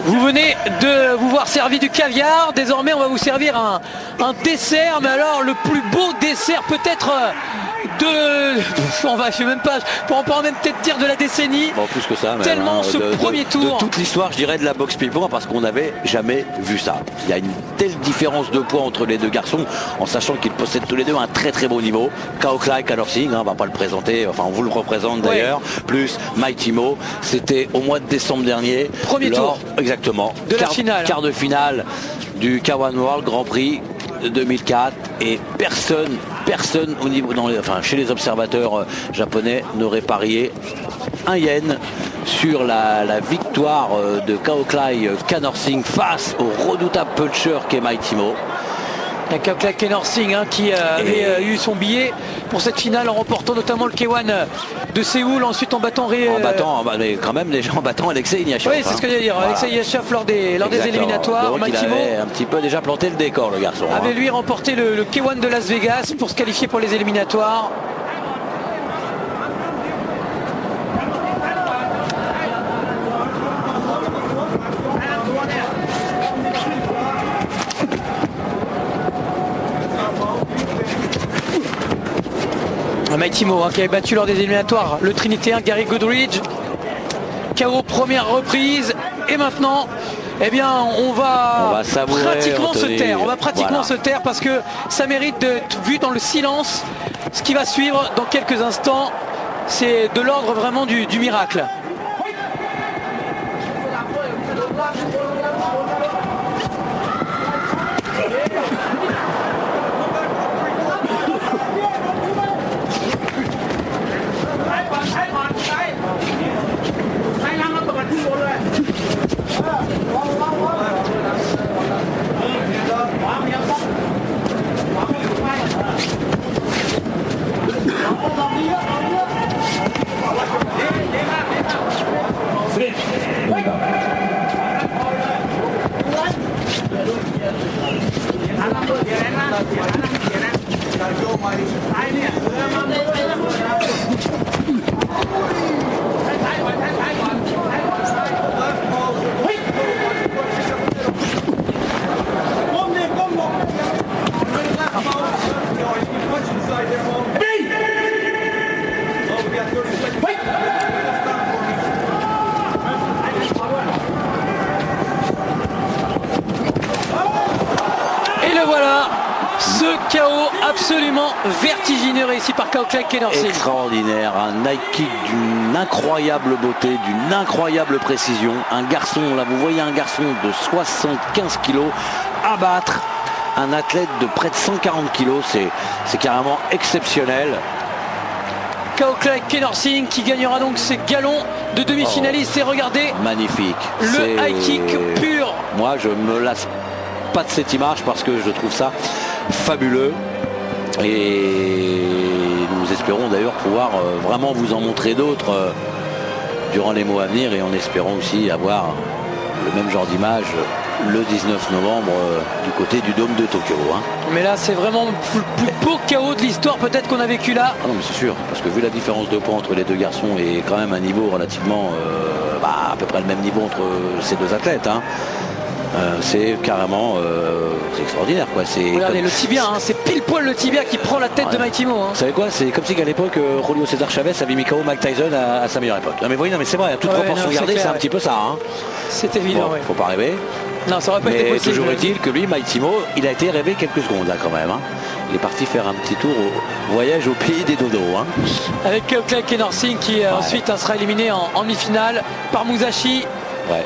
Vous venez de vous voir servi du caviar, désormais on va vous servir un dessert, mais alors le plus beau dessert peut-être je sais même pas, on peut même peut-être dire de la décennie. Bon, plus que ça, même, tellement ce premier tour. De toute l'histoire, je dirais, de la boxe ping-pong, parce qu'on n'avait jamais vu ça. Il y a une telle différence de poids entre les deux garçons, en sachant qu'ils possèdent tous les deux un très très beau niveau. Kao Klai Kanorsing, on va pas le présenter, enfin on vous le représente d'ailleurs, plus Mighty Mo. C'était au mois de décembre dernier. Premier tour. Exactement. De la finale. Quart de finale du K1 World Grand Prix 2004, et personne au niveau, chez les observateurs japonais n'aurait parié un yen sur la victoire de Kao Klai Kanorsing face au redoutable puncher qu'est Mighty Mo. Kao Klai Kanorsing qui avait eu son billet pour cette finale en remportant notamment le K1 de Séoul, ensuite en battant mais quand même déjà en battant Alexei Ignatchev. Oui, c'est ce que j'allais dire. Voilà. Alexei Ignatchev lors des éliminatoires. Donc, Mighty Mo avait un petit peu déjà planté le décor, le garçon. avait lui remporté le K1 de Las Vegas pour se qualifier pour les éliminatoires. Mighty Mo qui avait battu lors des éliminatoires le Trinitéen Gary Goodridge. KO première reprise, et maintenant on va pratiquement se taire. On va pratiquement se taire, parce que ça mérite d'être vu dans le silence. Ce qui va suivre dans quelques instants, c'est de l'ordre vraiment du miracle. Ce KO absolument vertigineux réussi par Kao Klai Kanorsing. Extraordinaire, un high kick d'une incroyable beauté, d'une incroyable précision. Un garçon, là vous voyez un garçon de 75 kilos abattre un athlète de près de 140 kilos, c'est carrément exceptionnel. Kao Klai Kanorsing qui gagnera donc ses galons de demi-finaliste, et regardez, magnifique, le high kick pur. Moi je me lasse pas de cette image, parce que je trouve ça fabuleux, et nous espérons d'ailleurs pouvoir vraiment vous en montrer d'autres durant les mois à venir, et en espérant aussi avoir le même genre d'image le 19 novembre du côté du Dôme de Tokyo. Mais là c'est vraiment le plus beau KO de l'histoire peut-être qu'on a vécu là. Ah non, mais c'est sûr, parce que vu la différence de poids entre les deux garçons, et quand même un niveau relativement à peu près le même niveau entre ces deux athlètes, c'est carrément c'est extraordinaire, quoi. Regardez comme... le tibia, c'est pile poil le tibia qui prend la tête de Mighty Mo. Vous savez quoi, c'est comme si qu'à l'époque Julio César Chavez avait mis KO Mike Tyson à sa meilleure époque. Non mais voyez, mais c'est vrai, à toute proportion gardée, c'est un petit peu ça. C'est évident. Bon, faut pas rêver. Non, ça aurait pas été possible. Toujours est-il que lui, Mighty Mo, il a été rêvé quelques secondes là quand même. Il est parti faire un petit tour au voyage au pays des dodos. Avec Kao Klai Kanorsing qui ensuite sera éliminé en demi-finale par Musashi. Ouais.